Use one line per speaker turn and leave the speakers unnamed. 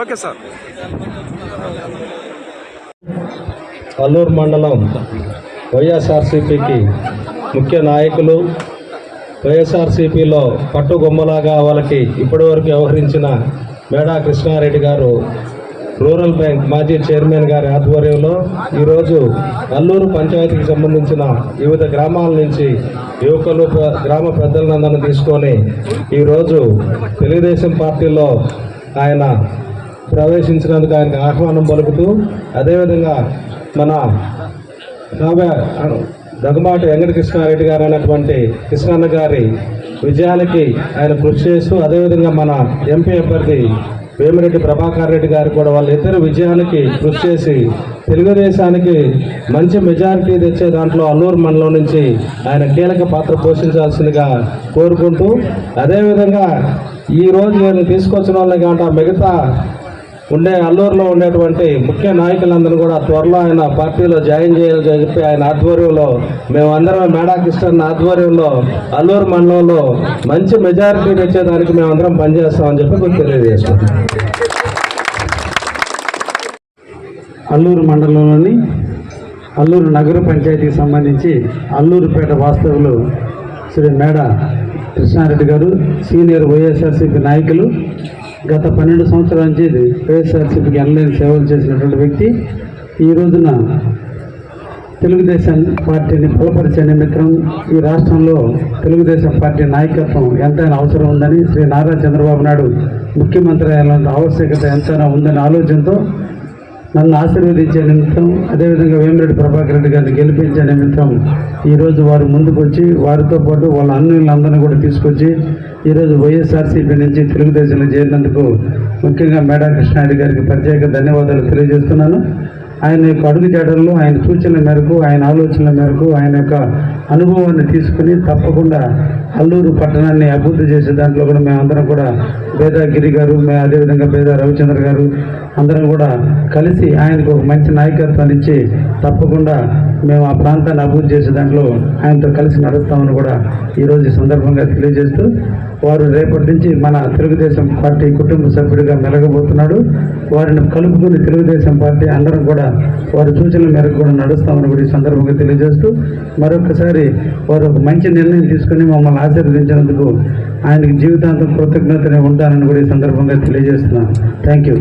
Okay sir.
Alluri మండలం వైఎస్ఆర్సీపీకి ముఖ్య నాయకులు, వైఎస్ఆర్సీపీలో పట్టుగొమ్మలాగా వాళ్ళకి ఇప్పటివరకు వ్యవహరించిన మేడా కృష్ణారెడ్డి గారు రూరల్ బ్యాంక్ మాజీ చైర్మన్ గారి ఆధ్వర్యంలో ఈరోజు అల్లూరు పంచాయతీకి సంబంధించిన వివిధ గ్రామాల నుంచి యువకులు, గ్రామ పెద్దలందరినీ తీసుకొని ఈరోజు తెలుగుదేశం పార్టీలో ఆయన ప్రవేశించినందుకు ఆయనకు ఆహ్వానం పలుకుతూ, అదేవిధంగా మన దగ్గుమాటి వెంకట కృష్ణారెడ్డి గారు అన్నటువంటి కృష్ణన్న గారి విజయానికి ఆయన కృషి చేస్తూ, అదేవిధంగా మన ఎంపీ అభ్యర్థి వేమిరెడ్డి ప్రభాకర్ రెడ్డి గారు కూడా వాళ్ళిద్దరు విజయానికి కృషి చేసి తెలుగుదేశానికి మంచి మెజారిటీ తెచ్చే దాంట్లో అల్లూరు మండలం నుంచి ఆయన కీలక పాత్ర పోషించాల్సిందిగా కోరుకుంటూ, అదేవిధంగా ఈరోజు నేను తీసుకొచ్చిన వాళ్ళని కాకుండా మిగతా అల్లూరులో ఉండేటువంటి ముఖ్య నాయకులందరూ కూడా త్వరలో ఆయన పార్టీలో జాయిన్ చేయాలని చెప్పి ఆయన ఆధ్వర్యంలో మేమందరం మేడా కృష్ణ ఆధ్వర్యంలో అల్లూరు మండలంలో మంచి మెజారిటీ తెచ్చేదానికి మేమందరం పనిచేస్తామని చెప్పి తెలియజేస్తాం.
అల్లూరు మండలంలోని అల్లూరు నగర పంచాయతీకి సంబంధించి అల్లూరుపేట వాస్తవులు శ్రీ మేడా కృష్ణారెడ్డి గారు సీనియర్ వైఎస్ఆర్సీపీ నాయకులు. గత 12 సంవత్సరాల నుంచి వైఎస్ఆర్సీపీకి ఎనలేని సేవలు చేసినటువంటి వ్యక్తి. ఈ రోజున తెలుగుదేశం పార్టీని బలపరిచే నిమిత్తం ఈ రాష్ట్రంలో తెలుగుదేశం పార్టీ నాయకత్వం ఎంతైనా అవసరం ఉందని, శ్రీ నారా చంద్రబాబు నాయుడు ముఖ్యమంత్రి అయ్యేంత ఆవశ్యకత ఎంతైనా ఉందనే ఆలోచనతో నన్ను ఆశీర్వదించే నిమిత్తం, అదేవిధంగా వేమిరెడ్డి ప్రభాకర్ రెడ్డి గారిని గెలిపించే నిమిత్తం ఈరోజు వారు ముందుకు వచ్చి వారితో పాటు వాళ్ళ అన్యులందరినీ కూడా తీసుకొచ్చి ఈరోజు వైఎస్ఆర్సీపీ నుంచి తెలుగుదేశంలో చేరినందుకు ముఖ్యంగా మేడా కృష్ణారెడ్డి గారికి ప్రత్యేక ధన్యవాదాలు తెలియజేస్తున్నాను. ఆయన యొక్క అడుగుజాడల్లో, ఆయన సూచనల మేరకు, ఆయన ఆలోచనల మేరకు, ఆయన యొక్క అనుభవాన్ని తీసుకుని తప్పకుండా అల్లూరు పట్టణాన్ని అభివృద్ధి చేసే దాంట్లో కూడా మేమందరం కూడా బేదా గిరి గారు, అదేవిధంగా బేదా రవిచంద్ర గారు అందరం కూడా కలిసి ఆయనకు ఒక మంచి నాయకత్వాన్ని ఇచ్చి తప్పకుండా మేము ఆ ప్రాంతాన్ని అభివృద్ధి చేసే దాంట్లో ఆయనతో కలిసి నడుస్తామని కూడా ఈరోజు ఈ సందర్భంగా తెలియజేస్తూ, వారు రేపటి నుంచి మన తెలుగుదేశం పార్టీ కుటుంబ సభ్యుడిగా మెలగబోతున్నాడు. వారిని కలుపుకుని తెలుగుదేశం పార్టీ అందరం కూడా వారి సూచనల మేరకు కూడా నడుస్తామని కూడా ఈ సందర్భంగా తెలియజేస్తూ, మరొకసారి వారు ఒక మంచి నిర్ణయం తీసుకుని మమ్మల్ని ఆశీర్వదించినందుకు ఆయనకి జీవితాంతం కృతజ్ఞతనే ఉంటానని కూడా ఈ సందర్భంగా తెలియజేస్తున్నాను. Thank you.